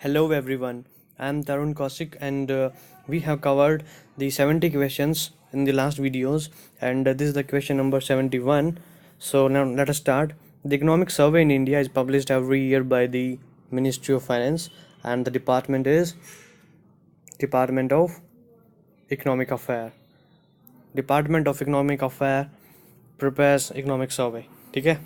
Hello everyone, I am Tarun Kaushik and we have covered the 70 questions in the last videos and this is the question number 71. So now let us start. The economic survey in India is published every year by the Ministry of Finance and the department is Department of Economic Affairs. Department of Economic Affairs prepares economic survey. Okay?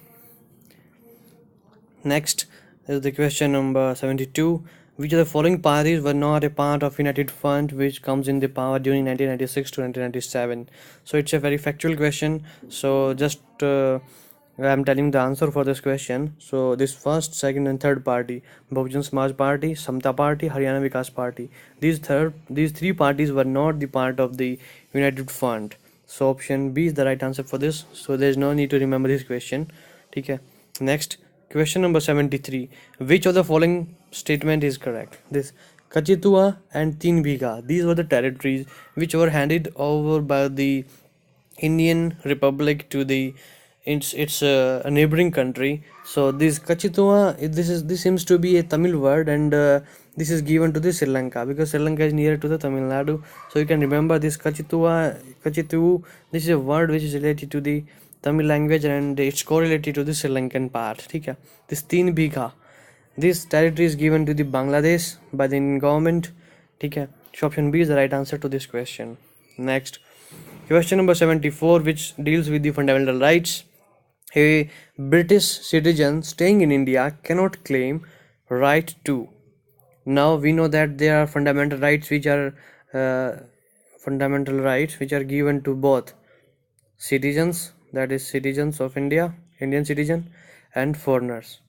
Next is the question number 72. Which of the following parties were not a part of United Front which comes in the power during 1996 to 1997? So it's a very factual question. So just I'm telling the answer for this question. So this first, second and third party, Bahujan Samaj Party, Samta Party, Haryana Vikas Party. These three parties were not the part of the United Front. So option B is the right answer for this. So there is no need to remember this question. Okay. Next. Question number 73. Which of the following statement is correct? This Kachitua and Teen Bigha, these were the territories which were handed over by the Indian Republic to the its neighboring country. So this Kachitua, this seems to be a Tamil word and this is given to the Sri Lanka because Sri Lanka is near to the Tamil Nadu. So you can remember this Kachitu. This is a word which is related to the Tamil language and it's correlated to the Sri Lankan part. Okay. This Teen Bigha, this territory is given to the Bangladesh by the Indian government. Okay. So option B is the right answer to this question. Next, question number 74, which deals with the fundamental rights. A British citizen staying in India cannot claim right to. Now we know that there are fundamental rights which are given to both citizens, that is citizens of India, Indian citizen, and foreigners.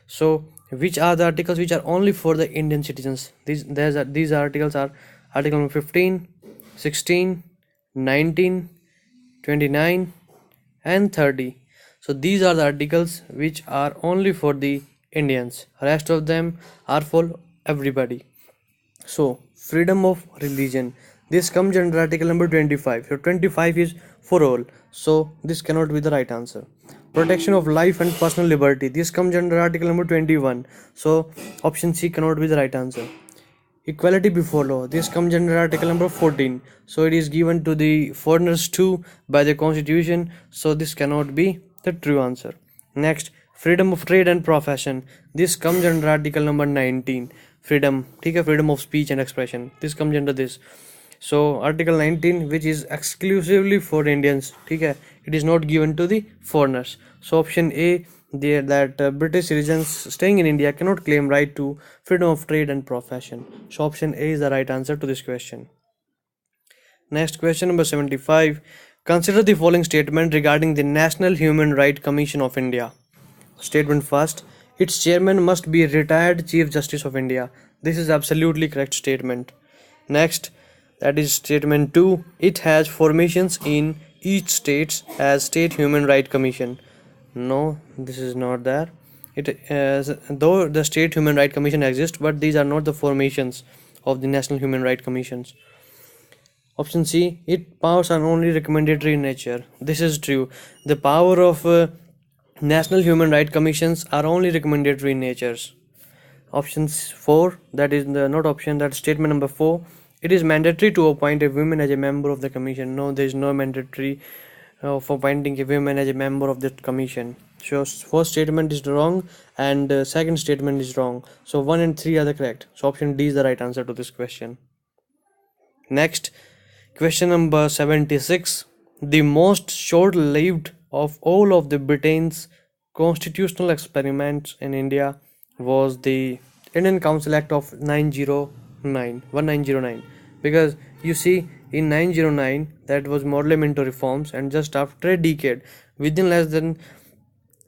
So which are the articles which are only for the Indian citizens? These articles are article number 15, 16, 19, 29 and 30. So these are the articles which are only for the Indians. Rest of them are for everybody. So freedom of religion, this comes under article number 25. So 25 is for all, so this cannot be the right answer. Protection of life and personal liberty, this comes under article number 21. So option C cannot be the right answer. Equality before law, this comes under article number 14. So it is given to the foreigners too by the constitution. So this cannot be the true answer. Next, freedom of trade and profession, this comes under article number 19. Freedom of speech and expression, this comes under this. So article 19, which is exclusively for Indians, it is not given to the foreigners. So option A, that British citizens staying in India cannot claim right to freedom of trade and profession. So option A is the right answer to this question. Next, question number 75. Consider the following statement regarding the National Human Rights Commission of India. Statement first, its chairman must be a retired Chief Justice of India. This is absolutely correct statement. Next, that is statement 2. It has formations in each state as State Human Rights Commission. No, this is not there. Though the State Human Rights Commission exists, but these are not the formations of the National Human Rights Commissions. Option C, its powers are only recommendatory in nature. This is true. The power of National Human Rights Commissions are only recommendatory in nature. Option 4, that is not option, that's statement number 4. It is mandatory to appoint a woman as a member of the commission. No, there is no mandatory for appointing a woman as a member of the commission. So first statement is wrong and second statement is wrong. So 1 and 3 are the correct. So option D is the right answer to this question. Next, question number 76. The most short-lived of all of the Britain's constitutional experiments in India was the Indian Council Act of 1909, because you see in 909 that was Morley Minto reforms, and just after a decade, within less than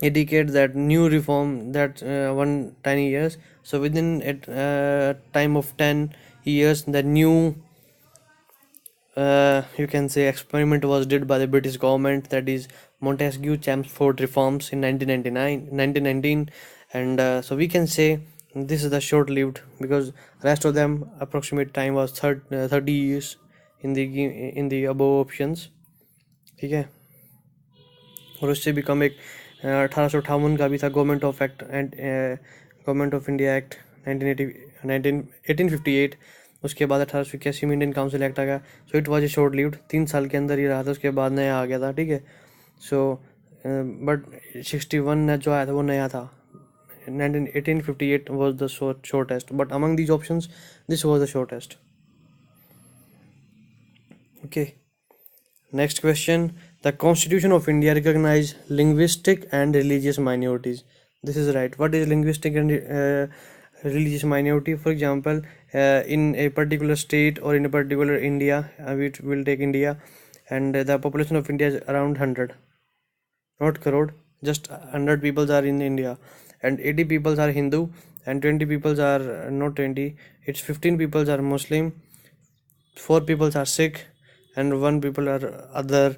a decade, that new reform, that 10 years, so within a time of 10 years, the new you can say experiment was did by the British government, that is Montesquieu-Chelmsford reforms in 1919, and so we can say this is the short-lived, because rest of them approximate time was 30 years in the above options. ठीक है, और उससे भी कम एक 1858 का भी था government of India act 1858। उसके बाद 1881 में इंडियन काउंसिल एक्ट आ गया। So it was a short lived, 3 साल के अंदर ही रहा था, उसके बाद नया आ गया था, ठीक है। सो बट 61 जो आया था वो नया था। 1858 was the shortest, but among these options this was the shortest. Okay, next question. The Constitution of India recognize linguistic and religious minorities. This is right. What is linguistic and religious minority? For example, in a particular state or in a particular India, we will take India, and the population of India is around 100, not crore, just 100 people are in India, and 80 people are Hindu, and 20 people are not 20, it's 15 people are Muslim, 4 people are Sikh, and 1 people are other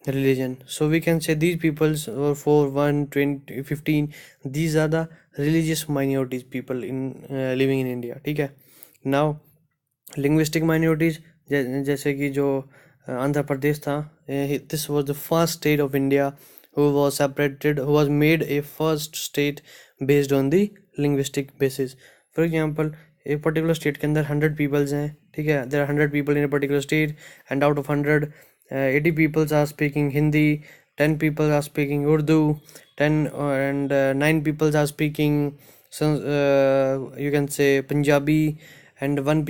religion. So we can say these peoples, 4, 1, 20, 15, these are the religious minorities people in living in India, ठीक है। Now linguistic minorities, जैसे कि जो आंध्र प्रदेश था, this was the first state of India who was separated, who was made a first state based on the linguistic basis. For example, एक particular state के अंदर 100 peoples हैं, ठीक है, there are 100 people in a particular state, and out of 100 80 peoples are speaking Hindi, 10 people are speaking Urdu, 10 and 9 people are speaking you can say Punjabi, and one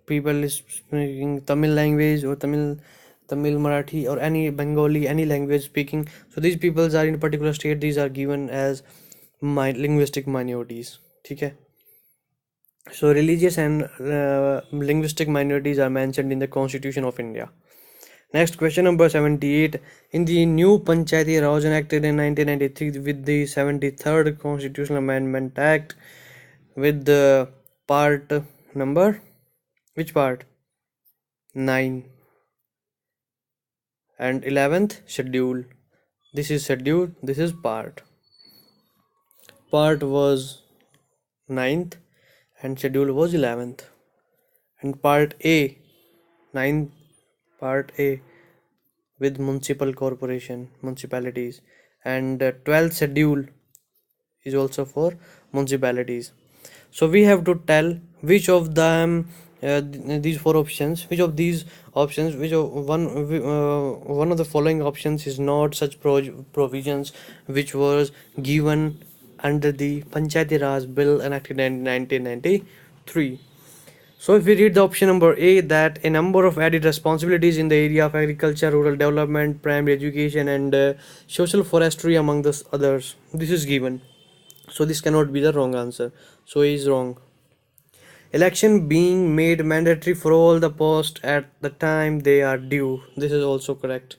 people is speaking Tamil language, or Tamil Marathi, or any Bengali, any language speaking. So these peoples are in a particular state, these are given as linguistic minorities, ठीक है। So religious and linguistic minorities are mentioned in the Constitution of India. Next, question number 78. In the new Panchayati Raj enacted in 1993 with the 73rd Constitutional Amendment Act, with the part number, which part? 9 and 11th schedule. This is schedule, this is part. Part was 9th and schedule was 11th. And part A, 9th part A with municipal corporation, municipalities, and 12th schedule is also for municipalities. So we have to tell which of them, these 4 options, which of these options, which of one of the following options is not such provisions which was given under the Panchayati Raj Bill enacted in 1993. So if we read the option number A, that a number of added responsibilities in the area of agriculture, rural development, primary education, and social forestry among the others, this is given. So this cannot be the wrong answer. So A is wrong. Election being made mandatory for all the posts at the time they are due, this is also correct.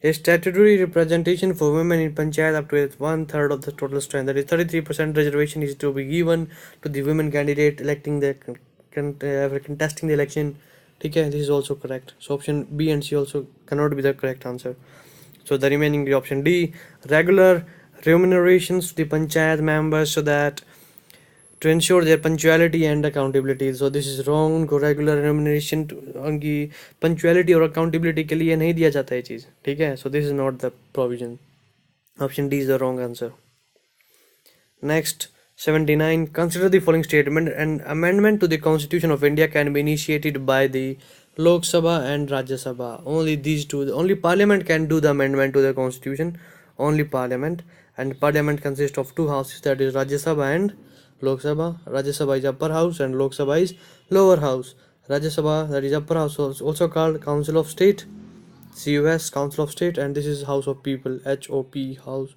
A statutory representation for women in panchayat up to 1/3 of the total strength, that is 33% reservation is to be given to the women candidate electing the contesting the election, okay, this is also correct. So option B and C also cannot be the correct answer. So the remaining is option D, regular remunerations to the panchayat members so that to ensure their punctuality and accountability. So this is wrong. को regular remuneration उनकी punctuality और accountability के लिए नहीं दिया जाता है चीज़, ठीक है। So this is not the provision. Option D is the wrong answer. Next, 79. Consider the following statement: an amendment to the Constitution of India can be initiated by the Lok Sabha and Rajya Sabha. Only these two. Only Parliament can do the amendment to the Constitution. Only Parliament, and Parliament consists of 2 houses, that is Rajya Sabha and Lok Sabha. Rajya Sabha is upper house and Lok Sabha is lower house. Rajya Sabha, that is upper house, also called Council of State, CUS, Council of State, and this is House of People, HOP, House.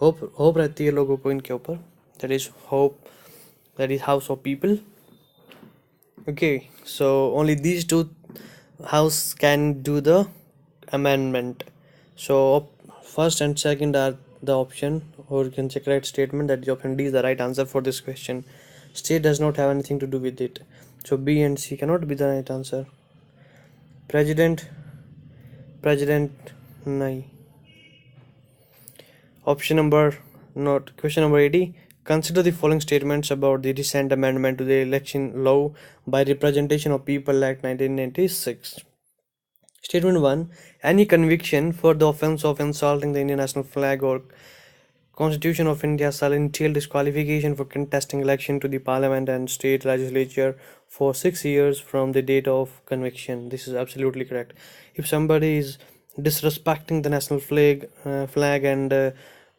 Hope रहती है लोगों को इनके ऊपर, that is hope, that is House of People. Okay, so only these 2 house can do the amendment. So first and second are the option, or you can say correct statement, that the option D is the right answer for this question. State does not have anything to do with it. So B and C cannot be the right answer. President nahi. Option number, not question number 80. Consider the following statements about the recent amendment to the election law by Representation of People Act 1996. Statement 1. Any conviction for the offence of insulting the Indian national flag or Constitution of India shall entail disqualification for contesting election to the parliament and state legislature for 6 years from the date of conviction. This is absolutely correct. If somebody is disrespecting the national flag and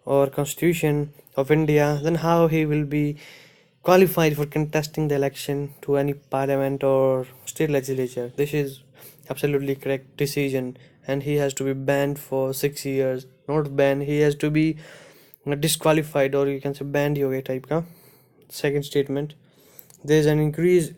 or Constitution of India, then how he will be qualified for contesting the election to any parliament or state legislature? This is absolutely correct decision, and he has to be banned for 6 years. Not banned, he has to be disqualified, or you can say banned ho gaya type ka. Second statement, there is an increase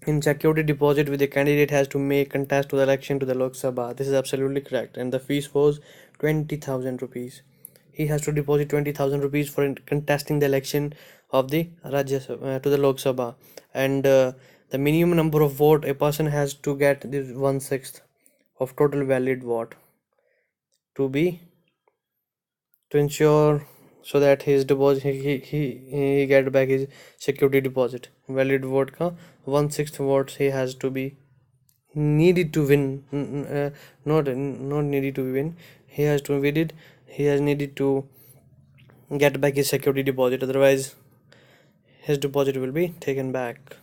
in security deposit which the candidate has to make contest to the election to the Lok Sabha. This is absolutely correct, and the fees was 20,000 rupees. He has to deposit 20,000 rupees for contesting the election of the Rajya Sabha, to the Lok Sabha, and the minimum number of vote a person has to get is 1/6 of total valid vote to be to ensure so that his deposit he get back his security deposit. Valid vote ka 1/6 votes he has to be needed to win, not needed to win, he has to win it, he has needed to get back his security deposit, otherwise his deposit will be taken back,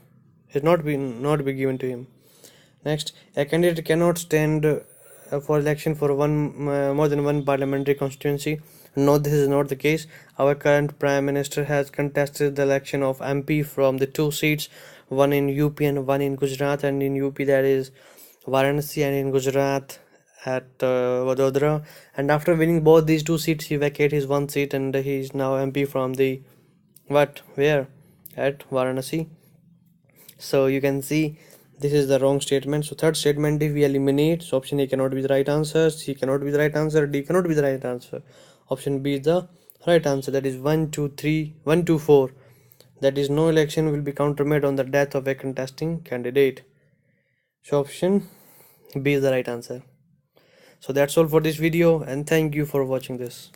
it not be given to him. Next, a candidate cannot stand for election for more than one parliamentary constituency. No, this is not the case. Our current Prime Minister has contested the election of MP from the 2 seats, one in UP and one in Gujarat, and in UP that is Varanasi, and in Gujarat at Vadodara. And after winning both these 2 seats, he vacated his 1 seat, and he is now MP from the where at Varanasi. So you can see this is the wrong statement. So third statement, if we eliminate, so option A cannot be the right answer, C cannot be the right answer, D cannot be the right answer. Option B is the right answer, that is 1, 2, 3, 1, 2, 4. That is, no election will be countermanded on the death of a contesting candidate. So option B is the right answer. So that's all for this video, and thank you for watching this.